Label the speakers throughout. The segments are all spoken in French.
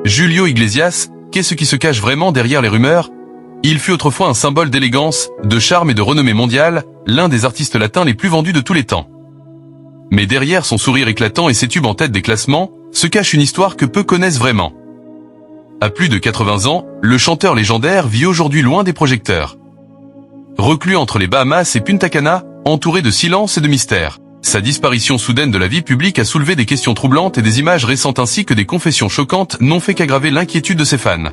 Speaker 1: Julio Iglesias, qu'est-ce qui se cache vraiment derrière les rumeurs? Il fut autrefois un symbole d'élégance, de charme et de renommée mondiale, l'un des artistes latins les plus vendus de tous les temps. Mais derrière son sourire éclatant et ses tubes en tête des classements, se cache une histoire que peu connaissent vraiment. À plus de 80 ans, le chanteur légendaire vit aujourd'hui loin des projecteurs. Reclus entre les Bahamas et Punta Cana, entouré de silence et de mystère. Sa disparition soudaine de la vie publique a soulevé des questions troublantes et des images récentes ainsi que des confessions choquantes n'ont fait qu'aggraver l'inquiétude de ses fans.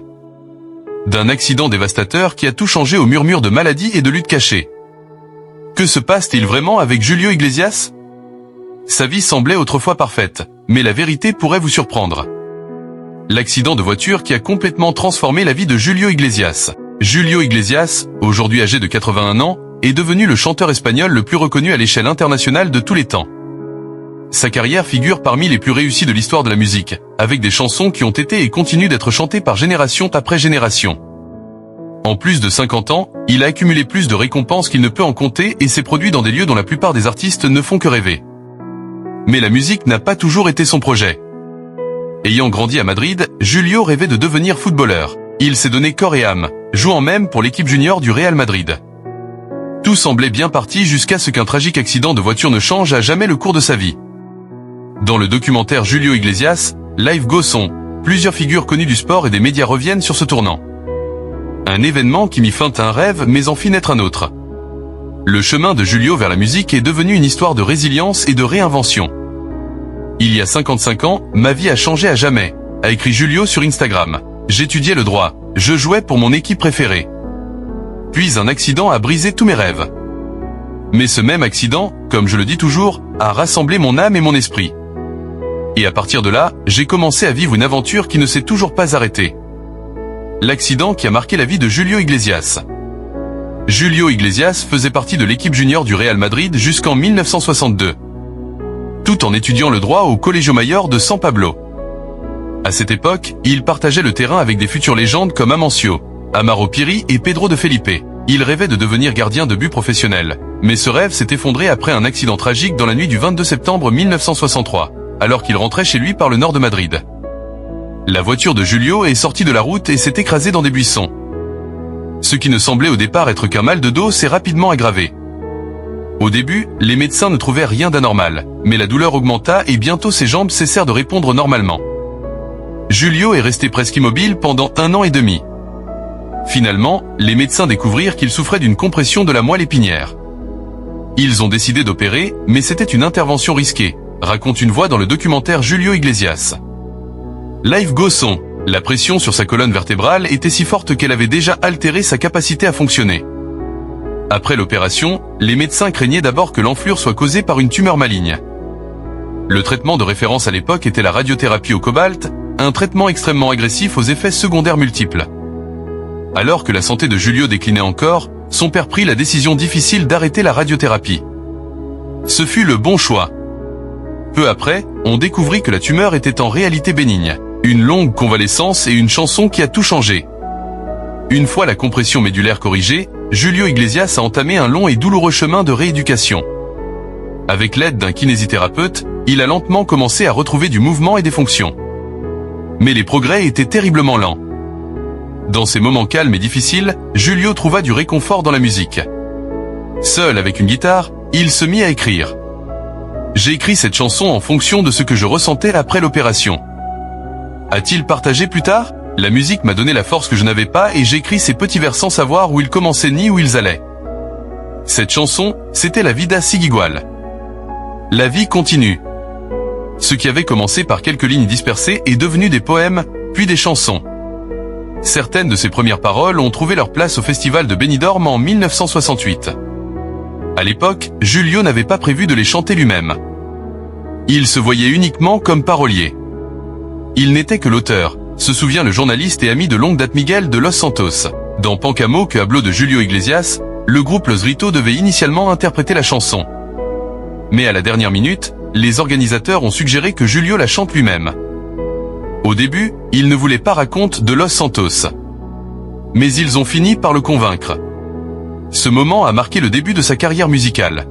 Speaker 1: D'un accident dévastateur qui a tout changé au murmure de maladies et de luttes cachées. Que se passe-t-il vraiment avec Julio Iglesias? Sa vie semblait autrefois parfaite, mais la vérité pourrait vous surprendre. L'accident de voiture qui a complètement transformé la vie de Julio Iglesias. Julio Iglesias, aujourd'hui âgé de 81 ans, est devenu le chanteur espagnol le plus reconnu à l'échelle internationale de tous les temps. Sa carrière figure parmi les plus réussies de l'histoire de la musique, avec des chansons qui ont été et continuent d'être chantées par génération après génération. En plus de 50 ans, il a accumulé plus de récompenses qu'il ne peut en compter et s'est produit dans des lieux dont la plupart des artistes ne font que rêver. Mais la musique n'a pas toujours été son projet. Ayant grandi à Madrid, Julio rêvait de devenir footballeur. Il s'est donné corps et âme, jouant même pour l'équipe junior du Real Madrid. Tout semblait bien parti jusqu'à ce qu'un tragique accident de voiture ne change à jamais le cours de sa vie. Dans le documentaire Julio Iglesias, Life Goes On, plusieurs figures connues du sport et des médias reviennent sur ce tournant. Un événement qui mit fin à un rêve mais en fit naître un autre. Le chemin de Julio vers la musique est devenu une histoire de résilience et de réinvention. Il y a 55 ans, ma vie a changé à jamais, a écrit Julio sur Instagram. J'étudiais le droit, je jouais pour mon équipe préférée. Puis un accident a brisé tous mes rêves. Mais ce même accident, comme je le dis toujours, a rassemblé mon âme et mon esprit. Et à partir de là, j'ai commencé à vivre une aventure qui ne s'est toujours pas arrêtée. L'accident qui a marqué la vie de Julio Iglesias. Julio Iglesias faisait partie de l'équipe junior du Real Madrid jusqu'en 1962. Tout en étudiant le droit au Colegio Mayor de San Pablo. À cette époque, il partageait le terrain avec des futures légendes comme Amancio, Amaro Piri et Pedro de Felipe. Il rêvait de devenir gardien de but professionnel. Mais ce rêve s'est effondré après un accident tragique dans la nuit du 22 septembre 1963, alors qu'il rentrait chez lui par le nord de Madrid. La voiture de Julio est sortie de la route et s'est écrasée dans des buissons. Ce qui ne semblait au départ être qu'un mal de dos s'est rapidement aggravé. Au début, les médecins ne trouvaient rien d'anormal, mais la douleur augmenta et bientôt ses jambes cessèrent de répondre normalement. Julio est resté presque immobile pendant 1 an et demi. Finalement, les médecins découvrirent qu'il souffrait d'une compression de la moelle épinière. Ils ont décidé d'opérer, mais c'était une intervention risquée, raconte une voix dans le documentaire Julio Iglesias. Life Goes On, la pression sur sa colonne vertébrale était si forte qu'elle avait déjà altéré sa capacité à fonctionner. Après l'opération, les médecins craignaient d'abord que l'enflure soit causée par une tumeur maligne. Le traitement de référence à l'époque était la radiothérapie au cobalt, un traitement extrêmement agressif aux effets secondaires multiples. Alors que la santé de Julio déclinait encore, son père prit la décision difficile d'arrêter la radiothérapie. Ce fut le bon choix. Peu après, on découvrit que la tumeur était en réalité bénigne. Une longue convalescence et une chanson qui a tout changé. Une fois la compression médulaire corrigée, Julio Iglesias a entamé un long et douloureux chemin de rééducation. Avec l'aide d'un kinésithérapeute, il a lentement commencé à retrouver du mouvement et des fonctions. Mais les progrès étaient terriblement lents. Dans ces moments calmes et difficiles, Julio trouva du réconfort dans la musique. Seul avec une guitare, il se mit à écrire. J'ai écrit cette chanson en fonction de ce que je ressentais après l'opération. A-t-il partagé plus tard? La musique m'a donné la force que je n'avais pas et j'écris ces petits vers sans savoir où ils commençaient ni où ils allaient. Cette chanson, c'était la vida sigue igual. La vie continue. Ce qui avait commencé par quelques lignes dispersées est devenu des poèmes, puis des chansons. Certaines de ses premières paroles ont trouvé leur place au festival de Benidorm en 1968. À l'époque, Julio n'avait pas prévu de les chanter lui-même. Il se voyait uniquement comme parolier. Il n'était que l'auteur, se souvient le journaliste et ami de longue date Miguel de Los Santos. Dans Pancamo que hablo de Julio Iglesias, le groupe Los Ritos devait initialement interpréter la chanson. Mais à la dernière minute, les organisateurs ont suggéré que Julio la chante lui-même. Au début, il ne voulait pas raconter de Los Santos. Mais ils ont fini par le convaincre. Ce moment a marqué le début de sa carrière musicale.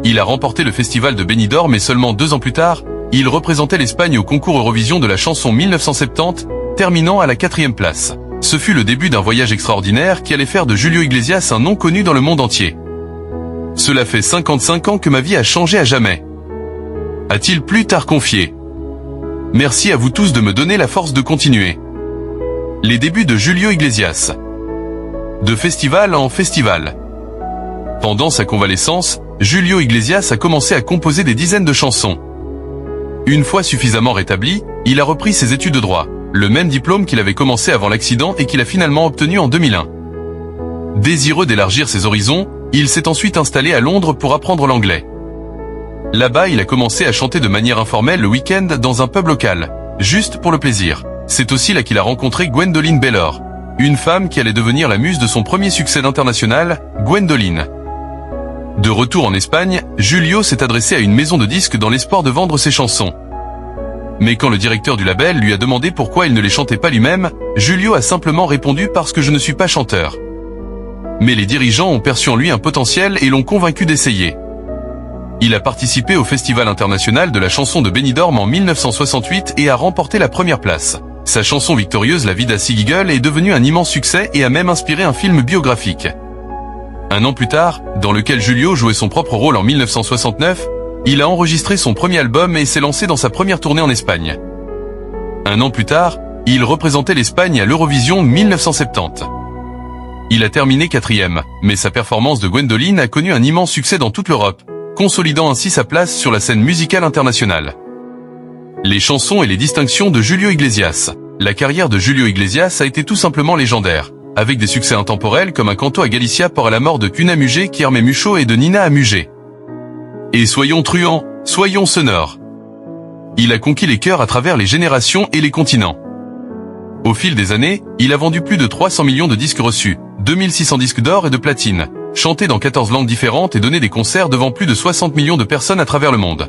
Speaker 1: Il a remporté le festival de Benidorm et seulement 2 ans plus tard, il représentait l'Espagne au concours Eurovision de la chanson 1970, terminant à la 4e place. Ce fut le début d'un voyage extraordinaire qui allait faire de Julio Iglesias un nom connu dans le monde entier. Cela fait 55 ans que ma vie a changé à jamais, a-t-il plus tard confié. Merci à vous tous de me donner la force de continuer. Les débuts de Julio Iglesias. De festival en festival. Pendant sa convalescence, Julio Iglesias a commencé à composer des dizaines de chansons. Une fois suffisamment rétabli, il a repris ses études de droit, le même diplôme qu'il avait commencé avant l'accident et qu'il a finalement obtenu en 2001. Désireux d'élargir ses horizons, il s'est ensuite installé à Londres pour apprendre l'anglais. Là-bas, il a commencé à chanter de manière informelle le week-end dans un pub local, juste pour le plaisir. C'est aussi là qu'il a rencontré Gwendoline Baylor, une femme qui allait devenir la muse de son premier succès international, Gwendoline. De retour en Espagne, Julio s'est adressé à une maison de disques dans l'espoir de vendre ses chansons. Mais quand le directeur du label lui a demandé pourquoi il ne les chantait pas lui-même, Julio a simplement répondu « parce que je ne suis pas chanteur ». Mais les dirigeants ont perçu en lui un potentiel et l'ont convaincu d'essayer. Il a participé au Festival international de la chanson de Benidorm en 1968 et a remporté la première place. Sa chanson victorieuse La Vida Sigue est devenue un immense succès et a même inspiré un film biographique. Un an plus tard, dans lequel Julio jouait son propre rôle en 1969, il a enregistré son premier album et s'est lancé dans sa première tournée en Espagne. Un an plus tard, il représentait l'Espagne à l'Eurovision 1970. Il a terminé 4e, mais sa performance de Gwendoline a connu un immense succès dans toute l'Europe, consolidant ainsi sa place sur la scène musicale internationale. Les chansons et les distinctions de Julio Iglesias. La carrière de Julio Iglesias a été tout simplement légendaire, avec des succès intemporels comme un canto à Galicia pour la mort de Cuna Mugé, Guillermo Mucho et de Nina Amugé. Et soyons truands, soyons sonores. Il a conquis les cœurs à travers les générations et les continents. Au fil des années, il a vendu plus de 300 millions de disques reçus, 2600 disques d'or et de platine, chanté dans 14 langues différentes et donné des concerts devant plus de 60 millions de personnes à travers le monde.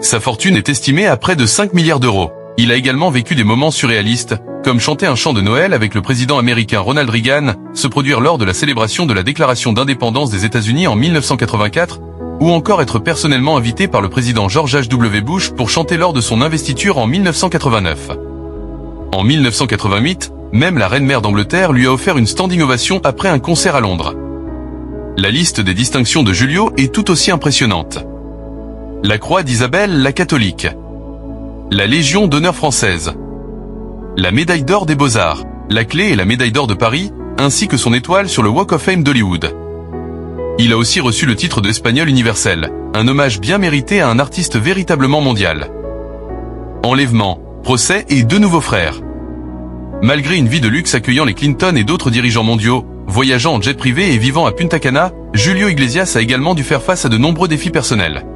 Speaker 1: Sa fortune est estimée à près de 5 milliards d'euros. Il a également vécu des moments surréalistes, comme chanter un chant de Noël avec le président américain Ronald Reagan, se produire lors de la célébration de la déclaration d'indépendance des États-Unis en 1984, ou encore être personnellement invité par le président George H.W. Bush pour chanter lors de son investiture en 1989. En 1988, même la reine-mère d'Angleterre lui a offert une standing ovation après un concert à Londres. La liste des distinctions de Julio est tout aussi impressionnante. La Croix d'Isabelle la catholique. La Légion d'honneur française. La médaille d'or des Beaux-Arts, la Clé et la médaille d'or de Paris, ainsi que son étoile sur le Walk of Fame d'Hollywood. Il a aussi reçu le titre d'Espagnol universel, un hommage bien mérité à un artiste véritablement mondial. Enlèvement, procès et 2 nouveaux frères. Malgré une vie de luxe accueillant les Clinton et d'autres dirigeants mondiaux, voyageant en jet privé et vivant à Punta Cana, Julio Iglesias a également dû faire face à de nombreux défis personnels.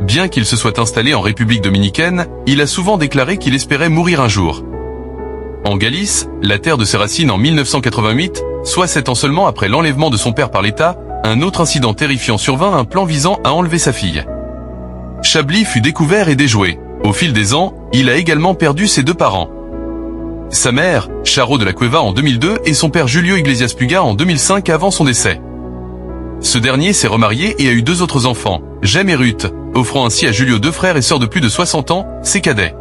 Speaker 1: Bien qu'il se soit installé en République dominicaine, il a souvent déclaré qu'il espérait mourir un jour. En Galice, la terre de ses racines en 1988, soit 7 ans seulement après l'enlèvement de son père par l'État, un autre incident terrifiant survint, un plan visant à enlever sa fille. Chablis fut découvert et déjoué. Au fil des ans, il a également perdu ses 2 parents. Sa mère, Charo de la Cueva en 2002 et son père Julio Iglesias Puga en 2005 avant son décès. Ce dernier s'est remarié et a eu 2 autres enfants, Jem et Ruth, offrant ainsi à Julio 2 frères et sœurs de plus de 60 ans, ses cadets.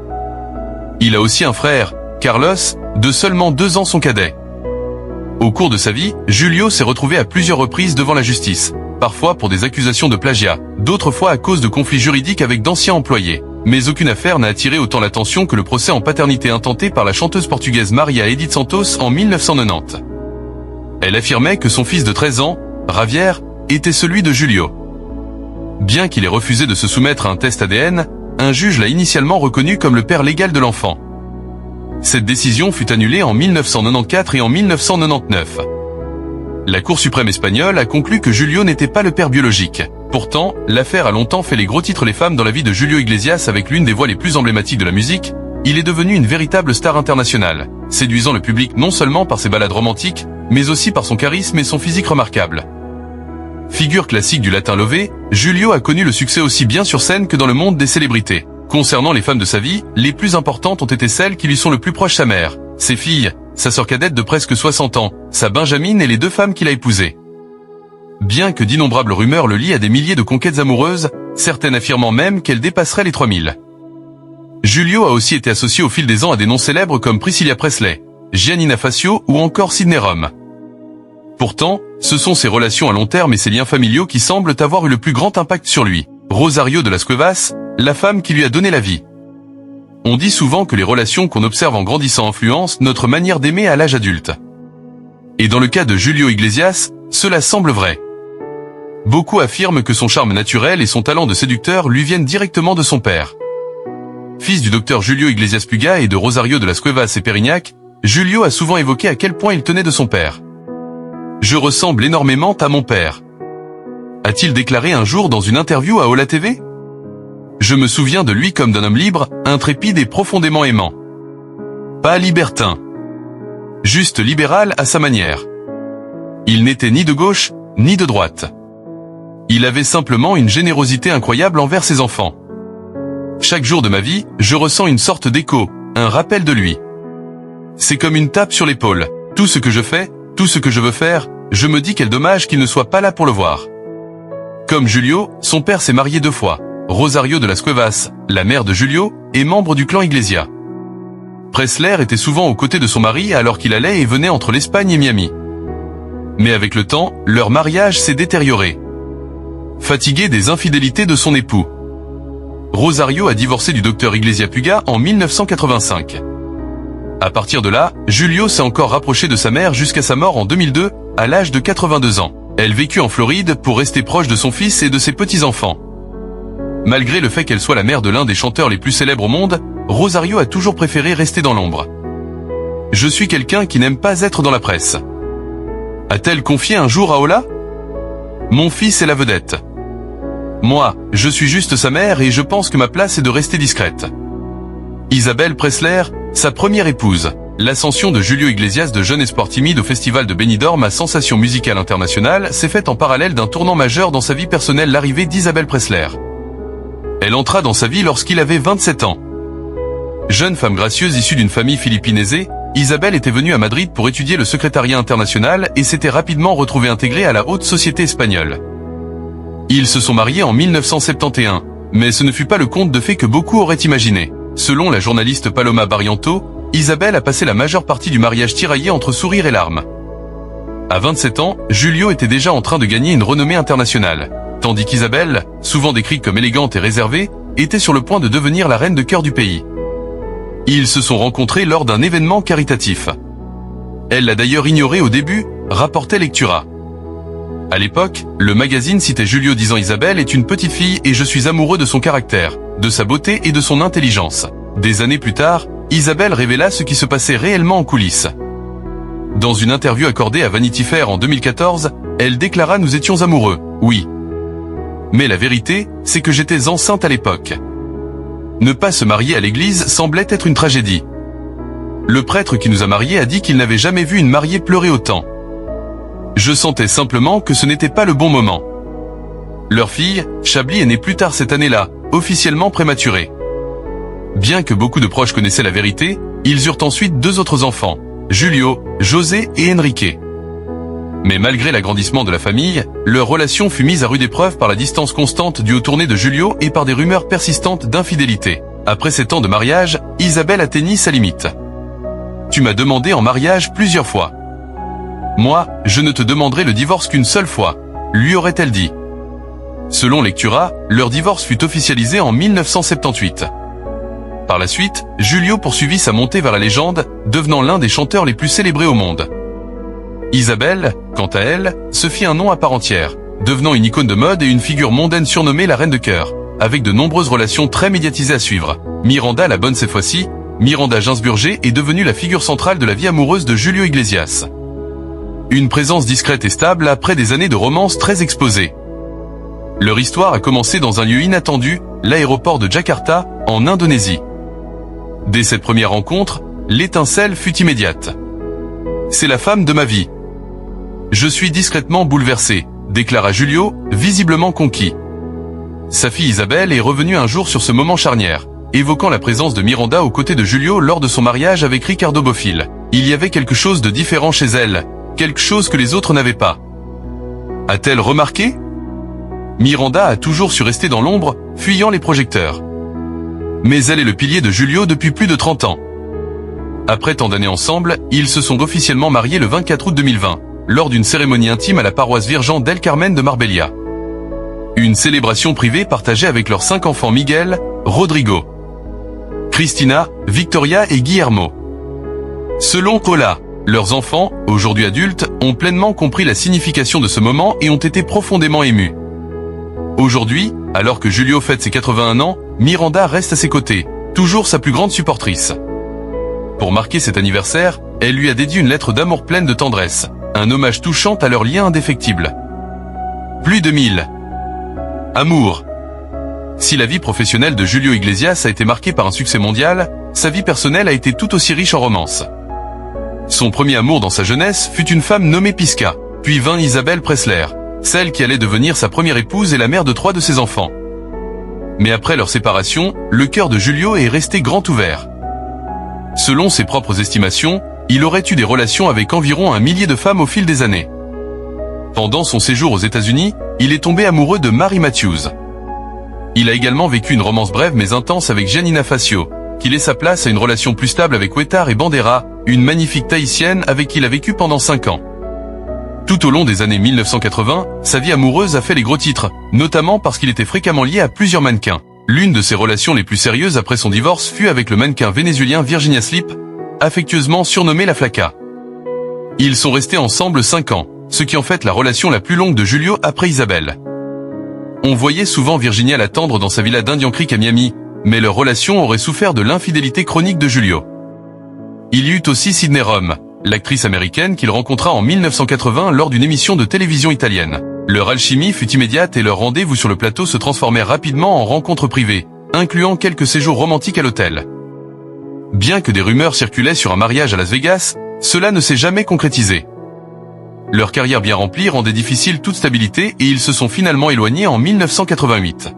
Speaker 1: Il a aussi un frère, Carlos, de seulement 2 ans son cadet. Au cours de sa vie, Julio s'est retrouvé à plusieurs reprises devant la justice, parfois pour des accusations de plagiat, d'autres fois à cause de conflits juridiques avec d'anciens employés. Mais aucune affaire n'a attiré autant l'attention que le procès en paternité intenté par la chanteuse portugaise Maria Edith Santos en 1990. Elle affirmait que son fils de 13 ans, Javier, était celui de Julio. Bien qu'il ait refusé de se soumettre à un test ADN, un juge l'a initialement reconnu comme le père légal de l'enfant. Cette décision fut annulée en 1994 et en 1999. La Cour suprême espagnole a conclu que Julio n'était pas le père biologique. Pourtant, l'affaire a longtemps fait les gros titres les femmes dans la vie de Julio Iglesias avec l'une des voix les plus emblématiques de la musique. Il est devenu une véritable star internationale, séduisant le public non seulement par ses ballades romantiques, mais aussi par son charisme et son physique remarquable. Figure classique du latin lové, Julio a connu le succès aussi bien sur scène que dans le monde des célébrités. Concernant les femmes de sa vie, les plus importantes ont été celles qui lui sont le plus proches: sa mère, ses filles, sa sœur cadette de presque 60 ans, sa Benjamine et les 2 femmes qu'il a épousées. Bien que d'innombrables rumeurs le lient à des milliers de conquêtes amoureuses, certaines affirmant même qu'elle dépasserait les 3000. Julio a aussi été associé au fil des ans à des noms célèbres comme Priscilla Presley, Giannina Facio ou encore Sidney Rome. Pourtant, ce sont ses relations à long terme et ses liens familiaux qui semblent avoir eu le plus grand impact sur lui. Rosario de las Cuevas, la femme qui lui a donné la vie. On dit souvent que les relations qu'on observe en grandissant influencent notre manière d'aimer à l'âge adulte. Et dans le cas de Julio Iglesias, cela semble vrai. Beaucoup affirment que son charme naturel et son talent de séducteur lui viennent directement de son père. Fils du docteur Julio Iglesias Puga et de Rosario de las Cuevas et Perignac, Julio a souvent évoqué à quel point il tenait de son père. « Je ressemble énormément à mon père », a-t-il déclaré un jour dans une interview à Hola TV ? Je me souviens de lui comme d'un homme libre, intrépide et profondément aimant. Pas libertin. Juste libéral à sa manière. Il n'était ni de gauche, ni de droite. Il avait simplement une générosité incroyable envers ses enfants. Chaque jour de ma vie, je ressens une sorte d'écho, un rappel de lui. C'est comme une tape sur l'épaule. Tout ce que je fais, tout ce que je veux faire, je me dis quel dommage qu'il ne soit pas là pour le voir. Comme Julio, son père s'est marié 2 fois. Rosario de las Cuevas, la mère de Julio, est membre du clan Iglesia. Presley était souvent aux côtés de son mari alors qu'il allait et venait entre l'Espagne et Miami. Mais avec le temps, leur mariage s'est détérioré. Fatigué des infidélités de son époux, Rosario a divorcé du docteur Iglesia Puga en 1985. À partir de là, Julio s'est encore rapproché de sa mère jusqu'à sa mort en 2002, à l'âge de 82 ans. Elle vécut en Floride pour rester proche de son fils et de ses petits-enfants. Malgré le fait qu'elle soit la mère de l'un des chanteurs les plus célèbres au monde, Rosario a toujours préféré rester dans l'ombre. « Je suis quelqu'un qui n'aime pas être dans la presse », a-t-elle confié un jour à Hola ? « Mon fils est la vedette. Moi, je suis juste sa mère et je pense que ma place est de rester discrète. » Isabelle Presley, sa première épouse. L'ascension de Julio Iglesias de jeune espoir timide au festival de Benidorm à sensation musicale internationale s'est faite en parallèle d'un tournant majeur dans sa vie personnelle, l'arrivée d'Isabelle Presley. Elle entra dans sa vie lorsqu'il avait 27 ans. Jeune femme gracieuse issue d'une famille philippine aisée, Isabelle était venue à Madrid pour étudier le secrétariat international et s'était rapidement retrouvée intégrée à la haute société espagnole. Ils se sont mariés en 1971, mais ce ne fut pas le conte de fées que beaucoup auraient imaginé. Selon la journaliste Paloma Barrientos, Isabelle a passé la majeure partie du mariage tiraillé entre sourires et larmes. À 27 ans, Julio était déjà en train de gagner une renommée internationale, tandis qu'Isabelle, souvent décrite comme élégante et réservée, était sur le point de devenir la reine de cœur du pays. Ils se sont rencontrés lors d'un événement caritatif. Elle l'a d'ailleurs ignoré au début, rapportait Lectura. À l'époque, le magazine citait Julio disant « Isabelle est une petite fille et je suis amoureux de son caractère, de sa beauté et de son intelligence ». Des années plus tard, Isabelle révéla ce qui se passait réellement en coulisses. Dans une interview accordée à Vanity Fair en 2014, elle déclara « Nous étions amoureux, oui. Mais la vérité, c'est que j'étais enceinte à l'époque. Ne pas se marier à l'église semblait être une tragédie. Le prêtre qui nous a mariés a dit qu'il n'avait jamais vu une mariée pleurer autant. Je sentais simplement que ce n'était pas le bon moment. » Leur fille, Chablis, est née plus tard cette année-là, officiellement prématurée. Bien que beaucoup de proches connaissaient la vérité, ils eurent ensuite 2 autres enfants, Julio, José et Enrique. Mais malgré l'agrandissement de la famille, leur relation fut mise à rude épreuve par la distance constante due aux tournées de Julio et par des rumeurs persistantes d'infidélité. Après 7 ans de mariage, Isabelle atteignit sa limite. « Tu m'as demandé en mariage plusieurs fois. Moi, je ne te demanderai le divorce qu'une seule fois, lui aurait-elle dit. » Selon Lectura, leur divorce fut officialisé en 1978. Par la suite, Julio poursuivit sa montée vers la légende, devenant l'un des chanteurs les plus célébrés au monde. Isabelle, quant à elle, se fit un nom à part entière, devenant une icône de mode et une figure mondaine surnommée la Reine de Cœur, avec de nombreuses relations très médiatisées à suivre. Miranda la bonne cette fois-ci, Miranda Ginsburger est devenue la figure centrale de la vie amoureuse de Julio Iglesias. Une présence discrète et stable après des années de romance très exposées. Leur histoire a commencé dans un lieu inattendu, l'aéroport de Jakarta, en Indonésie. Dès cette première rencontre, l'étincelle fut immédiate. « C'est la femme de ma vie. Je suis discrètement bouleversé », déclara Julio, visiblement conquis. Sa fille Isabelle est revenue un jour sur ce moment charnière, évoquant la présence de Miranda aux côtés de Julio lors de son mariage avec Ricardo Bofill. Il y avait quelque chose de différent chez elle, quelque chose que les autres n'avaient pas. A-t-elle remarqué ? Miranda a toujours su rester dans l'ombre, fuyant les projecteurs. Mais elle est le pilier de Julio depuis plus de 30 ans. Après tant d'années ensemble, ils se sont officiellement mariés le 24 août 2020, lors d'une cérémonie intime à la paroisse Virgen del Carmen de Marbella. Une célébration privée partagée avec leurs 5 enfants Miguel, Rodrigo, Cristina, Victoria et Guillermo. Selon Paula, leurs enfants, aujourd'hui adultes, ont pleinement compris la signification de ce moment et ont été profondément émus. Aujourd'hui, alors que Julio fête ses 81 ans, Miranda reste à ses côtés, toujours sa plus grande supportrice. Pour marquer cet anniversaire, elle lui a dédié une lettre d'amour pleine de tendresse, un hommage touchant à leur lien indéfectible. Plus de 1000. Amour. Si la vie professionnelle de Julio Iglesias a été marquée par un succès mondial, sa vie personnelle a été tout aussi riche en romances. Son premier amour dans sa jeunesse fut une femme nommée Pisca, puis vint Isabelle Presley, celle qui allait devenir sa première épouse et la mère de 3 de ses enfants. Mais après leur séparation, le cœur de Julio est resté grand ouvert. Selon ses propres estimations, il aurait eu des relations avec environ 1 millier de femmes au fil des années. Pendant son séjour aux États-Unis, il est tombé amoureux de Mary Matthews. Il a également vécu une romance brève mais intense avec Giannina Facio, qui laissa place à une relation plus stable avec Ouettar et Bandera, une magnifique tahitienne avec qui il a vécu pendant 5 ans. Tout au long des années 1980, sa vie amoureuse a fait les gros titres, notamment parce qu'il était fréquemment lié à plusieurs mannequins. L'une de ses relations les plus sérieuses après son divorce fut avec le mannequin vénézuélien Virginia Slip, affectueusement surnommée la Flaca. Ils sont restés ensemble 5 ans, ce qui en fait la relation la plus longue de Julio après Isabelle. On voyait souvent Virginia l'attendre dans sa villa d'Indian Creek à Miami, mais leur relation aurait souffert de l'infidélité chronique de Julio. Il y eut aussi Sydney Rome, l'actrice américaine qu'il rencontra en 1980 lors d'une émission de télévision italienne. Leur alchimie fut immédiate et leur rendez-vous sur le plateau se transformèrent rapidement en rencontres privées, incluant quelques séjours romantiques à l'hôtel. Bien que des rumeurs circulaient sur un mariage à Las Vegas, cela ne s'est jamais concrétisé. Leur carrière bien remplie rendait difficile toute stabilité et ils se sont finalement éloignés en 1988.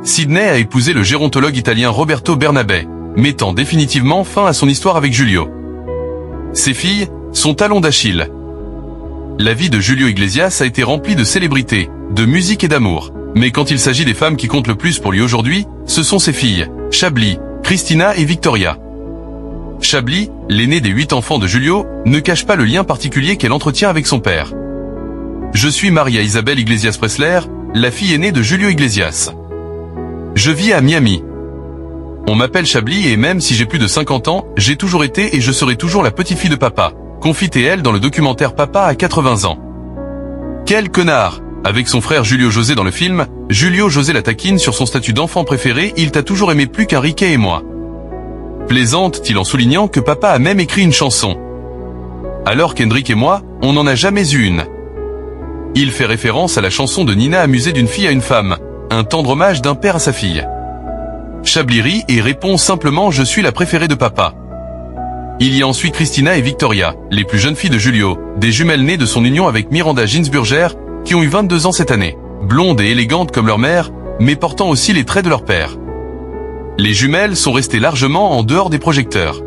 Speaker 1: Sydney a épousé le gérontologue italien Roberto Bernabé, mettant définitivement fin à son histoire avec Julio. Ses filles, son talon d'Achille. La vie de Julio Iglesias a été remplie de célébrités, de musique et d'amour. Mais quand il s'agit des femmes qui comptent le plus pour lui aujourd'hui, ce sont ses filles, Chablis, Cristina et Victoria. Chablis, l'aînée des 8 enfants de Julio, ne cache pas le lien particulier qu'elle entretient avec son père. Je suis mariée à Isabelle Iglesias Presley, la fille aînée de Julio Iglesias. Je vis à Miami. On m'appelle Chablis et même si j'ai plus de 50 ans, j'ai toujours été et je serai toujours la petite fille de papa, confie-t-elle dans le documentaire Papa à 80 ans. Quel connard! Avec son frère Julio José dans le film, Julio José la taquine sur son statut d'enfant préféré, il t'a toujours aimé plus qu'Enrique et moi. Plaisante-t-il en soulignant que papa a même écrit une chanson. Alors qu'Hendrik et moi, on n'en a jamais eu une. Il fait référence à la chanson de Nina amusée d'une fille à une femme, un tendre hommage d'un père à sa fille. Chablis rit et répond simplement « Je suis la préférée de papa ». Il y a ensuite Cristina et Victoria, les plus jeunes filles de Julio, des jumelles nées de son union avec Miranda Ginsburger, qui ont eu 22 ans cette année, blondes et élégantes comme leur mère, mais portant aussi les traits de leur père. Les jumelles sont restées largement en dehors des projecteurs.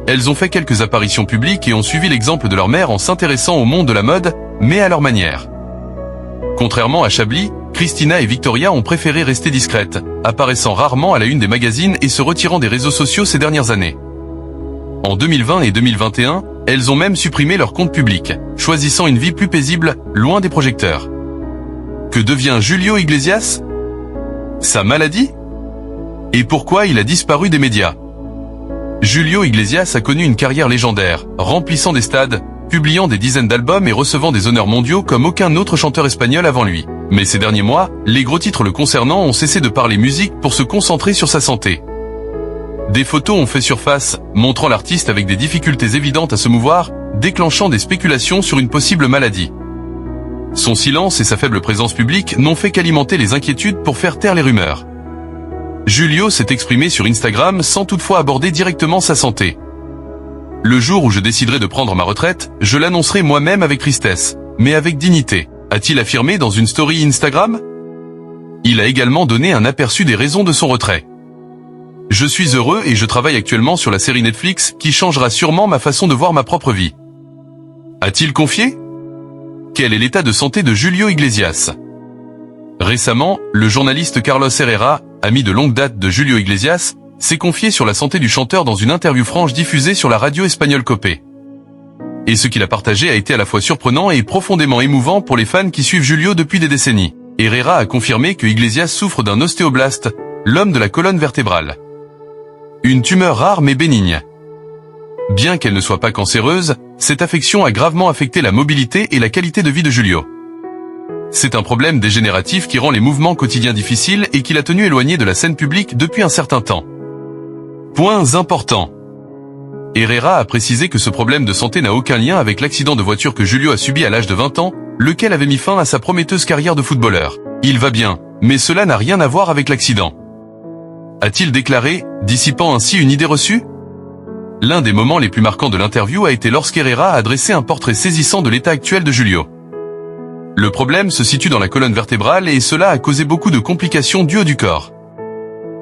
Speaker 1: Elles ont fait quelques apparitions publiques et ont suivi l'exemple de leur mère en s'intéressant au monde de la mode, mais à leur manière. Contrairement à Chablis, Cristina et Victoria ont préféré rester discrètes, apparaissant rarement à la une des magazines et se retirant des réseaux sociaux ces dernières années. En 2020 et 2021, elles ont même supprimé leur compte public, choisissant une vie plus paisible, loin des projecteurs. Que devient Julio Iglesias? Sa maladie? Et pourquoi il a disparu des médias? Julio Iglesias a connu une carrière légendaire, remplissant des stades, publiant des dizaines d'albums et recevant des honneurs mondiaux comme aucun autre chanteur espagnol avant lui. Mais ces derniers mois, les gros titres le concernant ont cessé de parler musique pour se concentrer sur sa santé. Des photos ont fait surface, montrant l'artiste avec des difficultés évidentes à se mouvoir, déclenchant des spéculations sur une possible maladie. Son silence et sa faible présence publique n'ont fait qu'alimenter les inquiétudes pour faire taire les rumeurs. Julio s'est exprimé sur Instagram sans toutefois aborder directement sa santé. Le jour où je déciderai de prendre ma retraite, je l'annoncerai moi-même avec tristesse, mais avec dignité, a-t-il affirmé dans une story Instagram? Il a également donné un aperçu des raisons de son retrait. Je suis heureux et je travaille actuellement sur la série Netflix qui changera sûrement ma façon de voir ma propre vie. A-t-il confié? Quel est l'état de santé de Julio Iglesias? Récemment, le journaliste Carlos Herrera, ami de longue date de Julio Iglesias, s'est confié sur la santé du chanteur dans une interview franche diffusée sur la radio espagnole COPE. Et ce qu'il a partagé a été à la fois surprenant et profondément émouvant pour les fans qui suivent Julio depuis des décennies. Herrera a confirmé que Iglesias souffre d'un ostéoblaste, l'homme de la colonne vertébrale. Une tumeur rare mais bénigne. Bien qu'elle ne soit pas cancéreuse, cette affection a gravement affecté la mobilité et la qualité de vie de Julio. C'est un problème dégénératif qui rend les mouvements quotidiens difficiles et qui l'a tenu éloigné de la scène publique depuis un certain temps. Points importants. Herrera a précisé que ce problème de santé n'a aucun lien avec l'accident de voiture que Julio a subi à l'âge de 20 ans, lequel avait mis fin à sa prometteuse carrière de footballeur. Il va bien, mais cela n'a rien à voir avec l'accident. A-t-il déclaré, dissipant ainsi une idée reçue? L'un des moments les plus marquants de l'interview a été lorsqu'Herrera a dressé un portrait saisissant de l'état actuel de Julio. Le problème se situe dans la colonne vertébrale et cela a causé beaucoup de complications du haut du corps.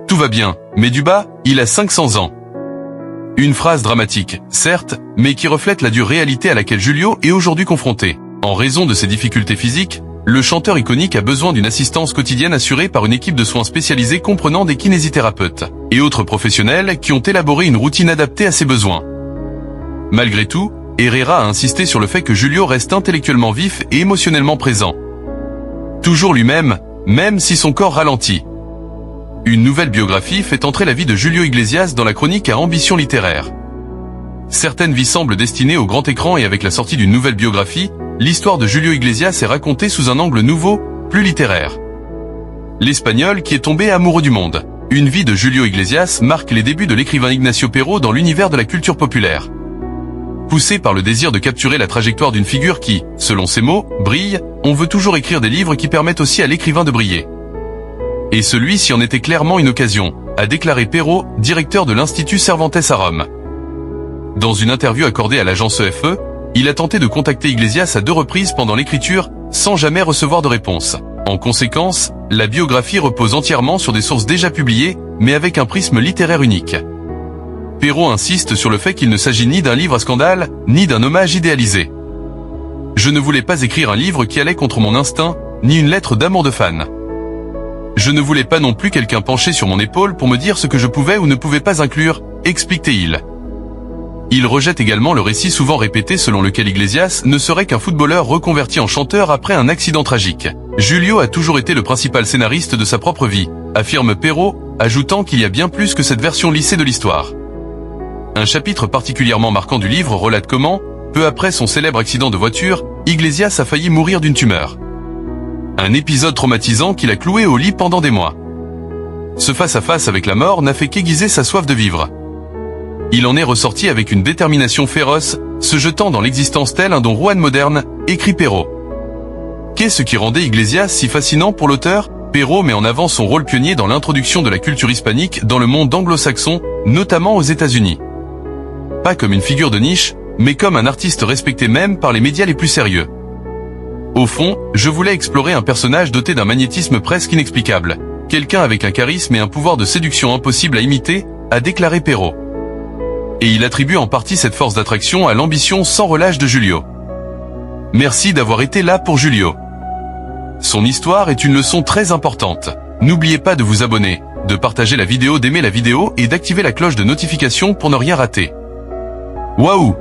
Speaker 1: Tout va bien, mais du bas, il a 500 ans. Une phrase dramatique, certes, mais qui reflète la dure réalité à laquelle Julio est aujourd'hui confronté. En raison de ses difficultés physiques, le chanteur iconique a besoin d'une assistance quotidienne assurée par une équipe de soins spécialisés comprenant des kinésithérapeutes et autres professionnels qui ont élaboré une routine adaptée à ses besoins. Malgré tout, Herrera a insisté sur le fait que Julio reste intellectuellement vif et émotionnellement présent. Toujours lui-même, même si son corps ralentit. Une nouvelle biographie fait entrer la vie de Julio Iglesias dans la chronique à ambition littéraire. Certaines vies semblent destinées au grand écran et avec la sortie d'une nouvelle biographie, l'histoire de Julio Iglesias est racontée sous un angle nouveau, plus littéraire. L'Espagnol qui est tombé amoureux du monde. Une vie de Julio Iglesias marque les débuts de l'écrivain Ignacio Perro dans l'univers de la culture populaire. Poussé par le désir de capturer la trajectoire d'une figure qui, selon ses mots, brille, on veut toujours écrire des livres qui permettent aussi à l'écrivain de briller. Et celui-ci en était clairement une occasion, a déclaré Perro, directeur de l'Institut Cervantes à Rome. Dans une interview accordée à l'agence EFE, il a tenté de contacter Iglesias à 2 reprises pendant l'écriture, sans jamais recevoir de réponse. En conséquence, la biographie repose entièrement sur des sources déjà publiées, mais avec un prisme littéraire unique. Perro insiste sur le fait qu'il ne s'agit ni d'un livre à scandale, ni d'un hommage idéalisé. Je ne voulais pas écrire un livre qui allait contre mon instinct, ni une lettre d'amour de fan. Je ne voulais pas non plus quelqu'un penché sur mon épaule pour me dire ce que je pouvais ou ne pouvais pas inclure, explique-t-il. Il rejette également le récit souvent répété selon lequel Iglesias ne serait qu'un footballeur reconverti en chanteur après un accident tragique. Julio a toujours été le principal scénariste de sa propre vie, affirme Perro, ajoutant qu'il y a bien plus que cette version lissée de l'histoire. Un chapitre particulièrement marquant du livre relate comment, peu après son célèbre accident de voiture, Iglesias a failli mourir d'une tumeur. Un épisode traumatisant qui l'a cloué au lit pendant des mois. Ce face-à-face avec la mort n'a fait qu'aiguiser sa soif de vivre. Il en est ressorti avec une détermination féroce, se jetant dans l'existence tel un Don Juan moderne, écrit Perro. Qu'est-ce qui rendait Iglesias si fascinant pour l'auteur? Perro met en avant son rôle pionnier dans l'introduction de la culture hispanique dans le monde anglo-saxon, notamment aux États-Unis. Pas comme une figure de niche, mais comme un artiste respecté même par les médias les plus sérieux. Au fond, je voulais explorer un personnage doté d'un magnétisme presque inexplicable, quelqu'un avec un charisme et un pouvoir de séduction impossible à imiter, a déclaré Perro. Et il attribue en partie cette force d'attraction à l'ambition sans relâche de Julio. Merci d'avoir été là pour Julio. Son histoire est une leçon très importante. N'oubliez pas de vous abonner, de partager la vidéo, d'aimer la vidéo et d'activer la cloche de notification pour ne rien rater. Waouh!